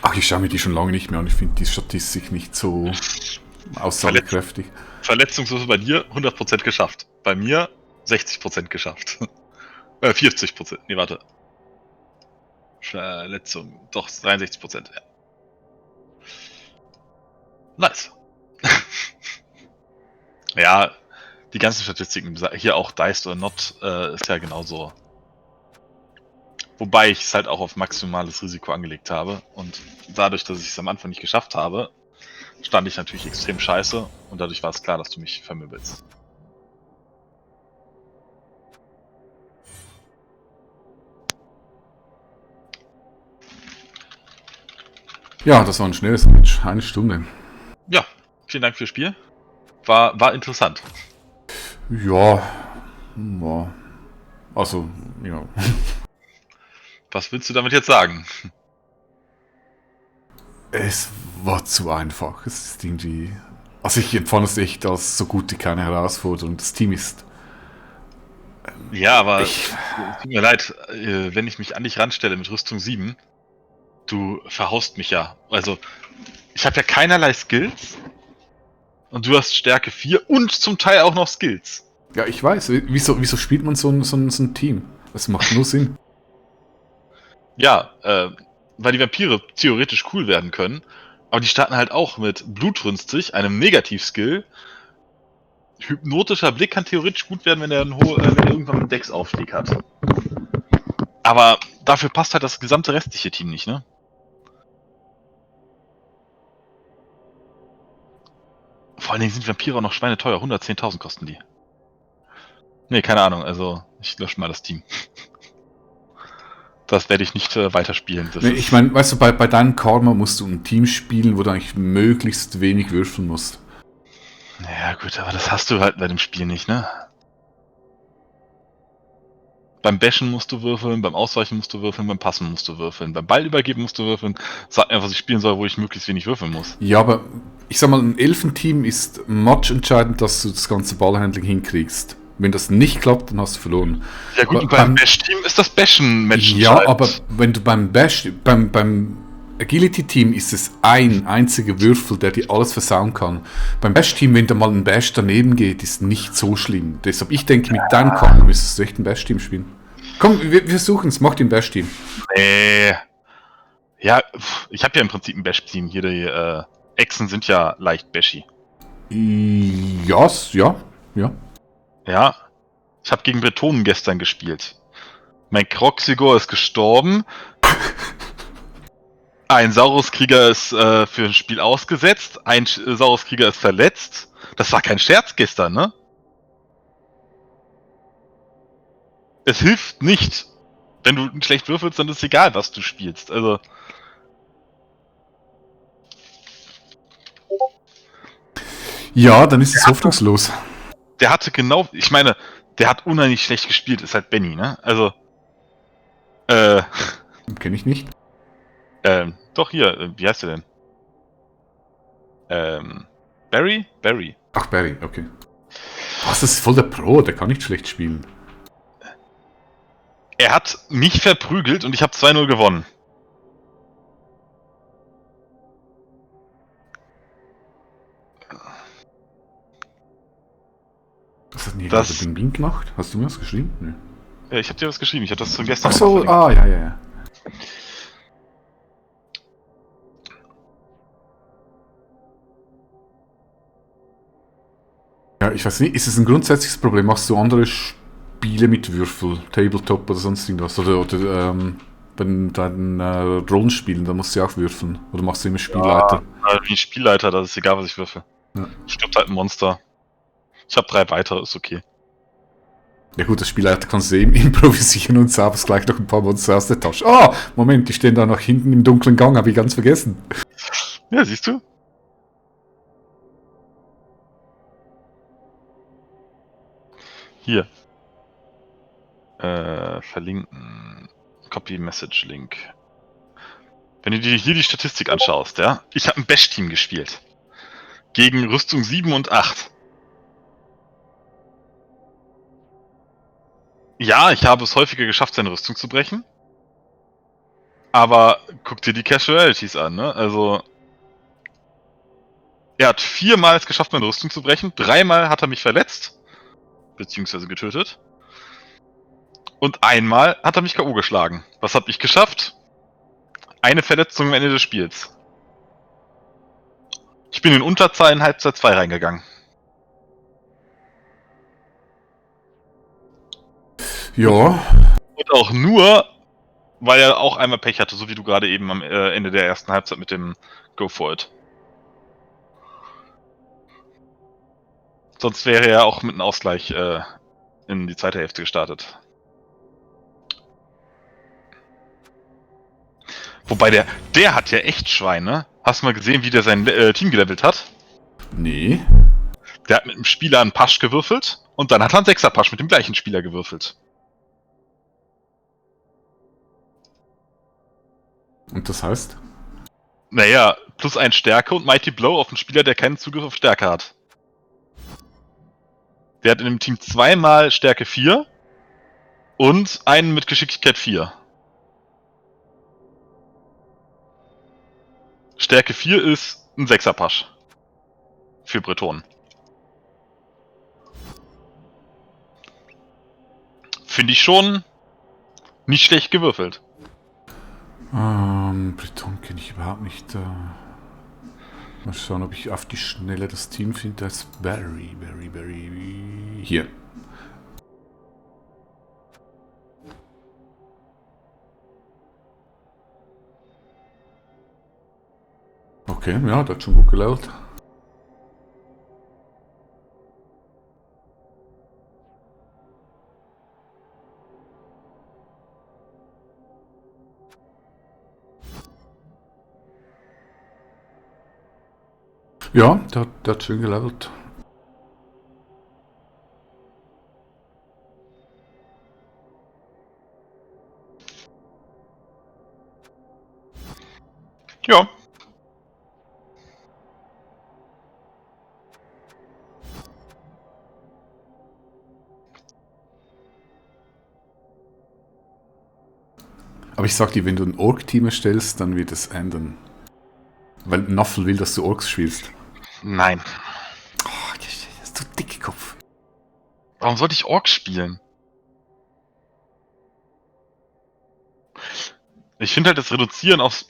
Ach, ich schaue mir die schon lange nicht mehr an. Ich finde die Statistik nicht so aussagekräftig. Verletzungswürfe bei dir 100% geschafft. Bei mir 60% geschafft. 40%. Nee, warte. Verletzung. Doch, 63%. Ja. Nice. Ja, die ganzen Statistiken, hier auch Diced or Not, ist ja genauso. Wobei ich es halt auch auf maximales Risiko angelegt habe. Und dadurch, dass ich es am Anfang nicht geschafft habe, stand ich natürlich extrem scheiße. Und dadurch war es klar, dass du mich vermöbelst. Ja, das war ein schnelles Match. Eine Stunde. Ja, vielen Dank fürs Spiel. War interessant. Ja. Ja. Also, ja. Was willst du damit jetzt sagen? Es war zu einfach. Es ist irgendwie Also ich empfand es echt als so gut wie keine Herausforderung. Das Team ist... Ja, aber Ich, tut mir leid, wenn ich mich an dich ranstelle mit Rüstung 7, du verhaust mich ja. Also, ich habe ja keinerlei Skills und du hast Stärke 4 und zum Teil auch noch Skills. ja, ich weiß. Wieso spielt man so ein Team? Das macht nur Sinn. Ja, weil die Vampire theoretisch cool werden können, aber die starten halt auch mit Blutrünstig, einem Negativ-Skill. Hypnotischer Blick kann theoretisch gut werden, wenn er, wenn er irgendwann einen Dex-Aufstieg hat. Aber dafür passt halt das gesamte restliche Team nicht, ne? Vor allen Dingen sind Vampire auch noch schweineteuer. 110.000 kosten die. Nee, keine Ahnung. Also, ich lösche mal das Team. Das werde ich nicht weiterspielen. Das Nee, ist, ich meine, weißt du, bei deinem Karma musst du ein Team spielen, wo du eigentlich möglichst wenig würfeln musst. ja gut, aber das hast du halt bei dem Spiel nicht, ne? Beim Bashen musst du würfeln, beim Ausweichen musst du würfeln, beim Passen musst du würfeln, beim Ball übergeben musst du würfeln. Sag mir, was ich spielen soll, wo ich möglichst wenig würfeln muss. Ja, aber ich sag mal, ein Elfenteam ist matchentscheidend, dass du das ganze Ballhandling hinkriegst. Wenn das nicht klappt, dann hast du verloren. Ja gut, Aber beim Bash-Team ist das Bashen-Match ja, aber wenn du beim beim Agility-Team ist es ein einziger Würfel, der dir alles versauen kann. Beim Bash-Team, wenn da mal ein Bash daneben geht, ist nicht so schlimm. Deshalb, ich denke, mit deinem Karma müsstest du echt ein Bash-Team spielen. Komm, wir versuchen es, mach den Bash-Team. Nee. Ja, ich habe ja im Prinzip ein Bash-Team. Hier die Echsen sind ja leicht bashy. Ja, ja. Ja. Ich habe gegen Bretonen gestern gespielt. Mein Kroxigor ist gestorben. Ein Sauruskrieger ist für ein Spiel ausgesetzt. Ein Sauruskrieger ist verletzt. Das war kein Scherz gestern, ne? Es hilft nicht. Wenn du schlecht würfelst, dann ist es egal, was du spielst. Also. Ja, dann ist es hoffnungslos. Der hatte genau. Ich meine, der hat unheimlich schlecht gespielt, ist halt Benny, ne? Also. Kenne ich nicht. Doch hier, wie heißt der denn? Barry? Barry. Ach, Barry, okay. Was, das ist voll der Pro, der kann nicht schlecht spielen. Er hat mich verprügelt und ich habe 2-0 gewonnen. Was hat denn hier Das- gerade Bing Bing gemacht? Hast du mir das geschrieben? Nee. Ja, ich habe dir was geschrieben, ich habe das schon gestern Ach so, gemacht. ja. Ja, ich weiß nicht, ist es ein grundsätzliches Problem? Machst du andere Spiele mit Würfel, Tabletop oder sonst irgendwas? Oder bei deinen Rollenspielen, da musst du ja auch würfeln. Oder machst du immer Spielleiter? Wie ein Spielleiter, das ist egal, was ich würfel. Ja. Stirbt halt ein Monster. Ich habe 3 weitere, ist okay. Ja gut, als Spielleiter kannst du eben improvisieren und zaubst gleich noch ein paar Monster aus der Tasche. Ah, Moment, die stehen da noch hinten im dunklen Gang, habe ich ganz vergessen. Ja, siehst du? Hier. Verlinken. Copy Message Link. Wenn du dir hier die Statistik anschaust, ja, ich habe ein Bash-Team gespielt. Gegen Rüstung 7 und 8. Ja, ich habe es häufiger geschafft, seine Rüstung zu brechen. Aber guck dir die Casualties an, ne? Also. Er hat 4-mal es geschafft, meine Rüstung zu brechen. 3-mal hat er mich verletzt. Beziehungsweise getötet. Und 1-mal hat er mich K.O. geschlagen. Was habe ich geschafft? Eine Verletzung am Ende des Spiels. Ich bin in Unterzahl in Halbzeit 2 reingegangen. Ja, Und auch nur, weil er auch einmal Pech hatte, so wie du gerade eben am Ende der ersten Halbzeit mit dem Go for it. Sonst wäre er auch mit einem Ausgleich in die zweite Hälfte gestartet. Wobei der hat ja echt Schwein, ne? Hast du mal gesehen, wie der sein Team gelevelt hat? nee. Der hat mit einem Spieler einen Pasch gewürfelt und dann hat er einen 6er Pasch mit dem gleichen Spieler gewürfelt. Und das heißt? Naja, +1 Stärke und Mighty Blow auf einen Spieler, der keinen Zugriff auf Stärke hat. Der hat in dem Team 2-mal Stärke 4 und einen mit Geschicklichkeit 4. Stärke 4 ist ein 6er-Pasch. Für Bretonen. Finde ich schon nicht schlecht gewürfelt. Breton kenne ich überhaupt nicht. Mal schauen, ob ich auf die Schnelle das Team finde. Das ist Barry. Hier. Okay, ja, der hat schon gut gelevelt. Ja, der hat schön gelevelt. Ja. Aber ich sag dir, wenn du ein Ork-Team erstellst, dann wird es ändern. Weil Nuffel will, dass du Orks spielst. Nein. Oh, das ist so Dickkopf. Warum sollte ich Orks spielen? Ich finde halt das Reduzieren aufs